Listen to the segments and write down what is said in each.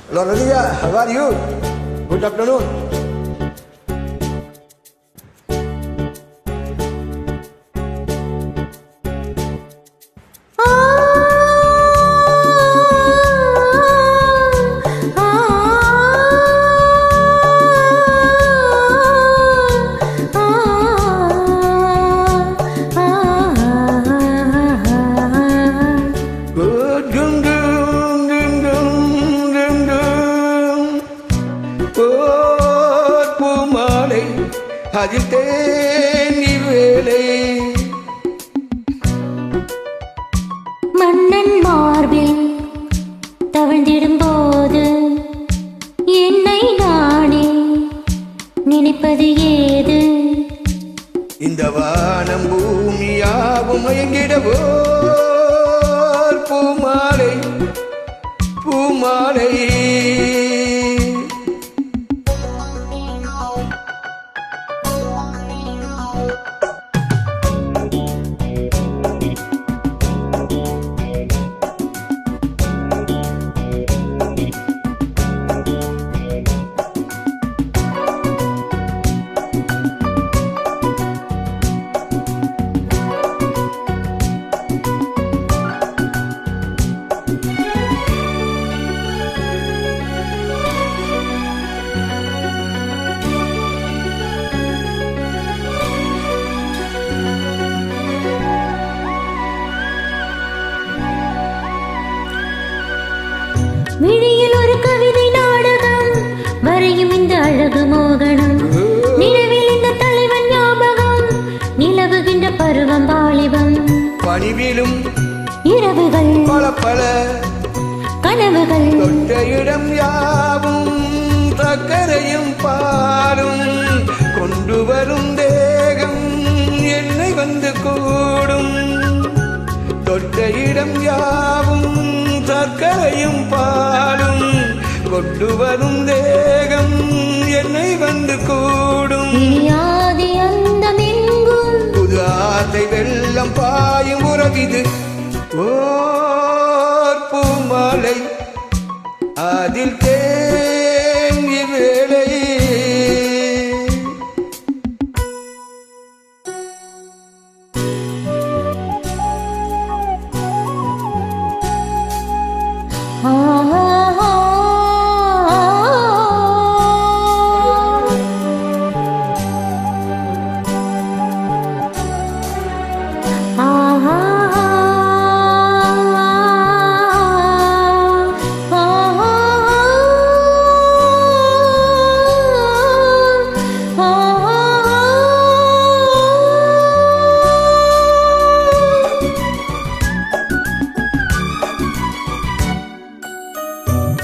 Hello, Radhika. How are you? Good afternoon. பூமாலை அதில் தேனி வேலை மன்னன் மார்பில் தவழ்ந்திடும் போது என்னை நானே நினைப்பது ஏது? இந்த வானம் பூமியாகும் மயங்கிடவோ பூமாலை பூமாலை விழியில் ஒரு கவிதை நாடகம் வரையும் இந்த அழகு மோகனம், நிலவில் இந்த தலைவன் ஞாபகம், நிலவுகின்ற பருவம் வாலிபம், பணிவிலும் இரவுகள் பல பல கனவுகள், தொட்ட இடம் யாவும் சக்கரையும் பாலும் கொண்டு வரும் தேகம் என்னை வந்து கூடும். தொட்ட இடம் யாவும் சர்க்கரையும் பாலும் கொண்டு வரும் தேகம் என்னை வந்து கூடும். ஆதி அந்தமெங்கும் புது ஆசை வெள்ளம் பாயும் உறவிது ஓர் பூமாலை அதில் தேங்கி வேலை.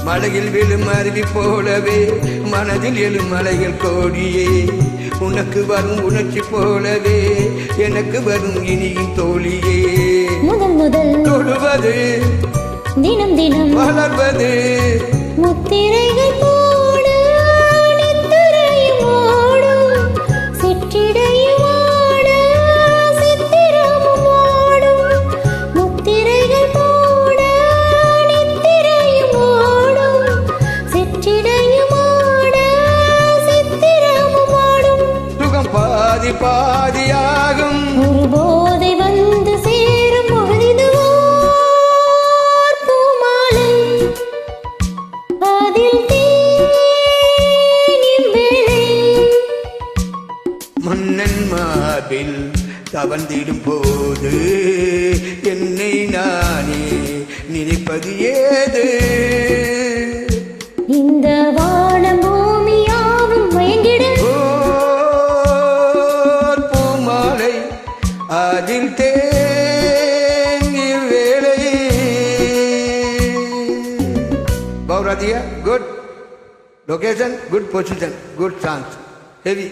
மலையில் விழும் அருவி போலவே மனதில் எழும் மலைகள் கோடியே, உனக்கு வரும் உணர்ச்சி போலவே எனக்கு வரும் இனியும் தோழியே. முதல் முதல் தொடுவது தினம் தினம் வளர்வது முத்திரைகள் போட நித்திரையும் ஓடும், சிற்றிடையும் ஓட சித்திரமும் ஓடும், முத்திரைகள் போட நித்திரையும் ஓடும், சிற்றிடையும் ஓட சித்திரமும் ஓடும். சுகம் பாதி பாதியாகும் ஒரு போதை வந்து சேரும் பொழுது பூமாலை அதில் தேனின் வேலை. மன்னன் மார்பில் தவழ்ந்திடும் போது என்னை நானே நினைப்பது ஏது? இந்த வானம் பூமியாவும் மயங்கிடும் ஓர் பூமாலை அதில் தேங்கி வேலை. Bhavradhiya, good location, good position, good chance, heavy.